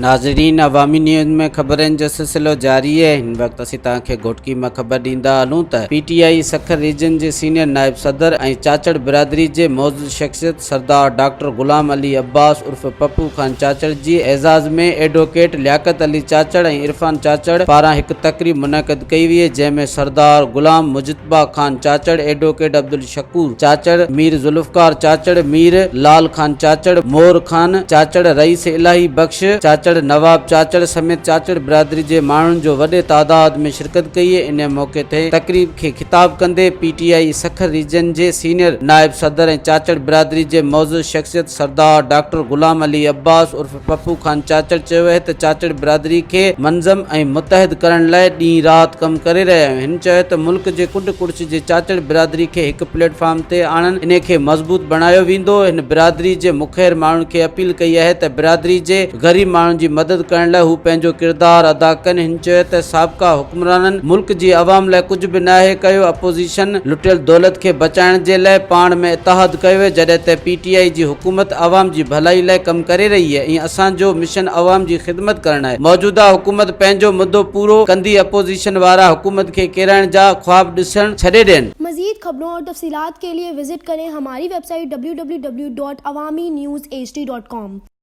नाज़रीन, अवामी न्यूज़ में ख़बरनि जो सिलसिलो जारी है। हिन वक्त असीं तव्हांखे घोटकी में ख़बर ॾींदा हलूं त PTI सखर रीजन जे सीनियर नायब सदर ऐं चाचड़ बिरादरी जे मौजूद शख्सियत सरदार डॉक्टर गुलाम अली अब्बास उर्फ पप्पू खान चाचड़ जी एज़ाज़ में एडवोकेट लियाकत अली चाचड़ ऐं इरफान चाचड़ पारां हिकु तक़रीब मुनक़िद कई हुई, जंहिंमें सरदार गुलाम मुजतबा खान चाचड़, एडवोकेट अब्दुल शकूर चाचड़, मीर जुल्फ़कार चाचड़, मीर लाल खान चाचड़, मोर खान चाचड़, रईस इलाही बख्श चाचड़, नवाब चाचड़ समेत चाचड़ बिरादरी जे माण्हुनि जो वॾे तादाद में शिरकत कई है। इन मौके ते तकरीब खे खिताब कंदे PTI सखर रीजन जे सीनियर नायब सदर ऐं चाचड़ बिरादरी जे मौजूद शख्सियत सरदार डॉक्टर गुलाम अली अब्बास उर्फ पप्पू खान चाचड़ चयो है त चाचड़ बिरादरी खे मंज़म ऐं मुतहद करण लाइ ॾींहुं राति कमु करे रहिया आहियूं। हिन चयो त मुल्क जे कुंड कुड़िच जे चाचड़ बिरादरी खे हिकु प्लेटफॉर्म ते आणनि, इन खे मज़बूत बणायो वेंदो। हिन बिरादरी जे मुखैर माण्हुनि खे अपील कई आहे त बिरादरी जे ग़रीब माण्हुनि जी मदद करण लाइ हू पंहिंजो किरदार अदा कनि। हिन चयो त साबिक़ा हुक्मराननि मुल्क जी अवाम लाइ कुझु बि नाहे कयो। अपोज़िशन लुटियल दौलत खे बचाइण जे लाइ पाण में इतिहाद कयो है, जॾहिं त PTI जी हुकूमत अवाम जी भलाई लाइ कमु करे रही है ऐं असांजो मिशन अवाम जी ख़िदमत करणु आहे। मौजूदा हुकूमत पंहिंजो मुद्दो पूरो कंदी अपोज़िशन वारा हुकूमत खे किराइण जा ख्वाब ॾिसण छॾे ॾियनि। मज़ीद खबरों और तफसीलात के लिए विजिट करें हमारी वेबसाइट www.awamiNewsHD.com।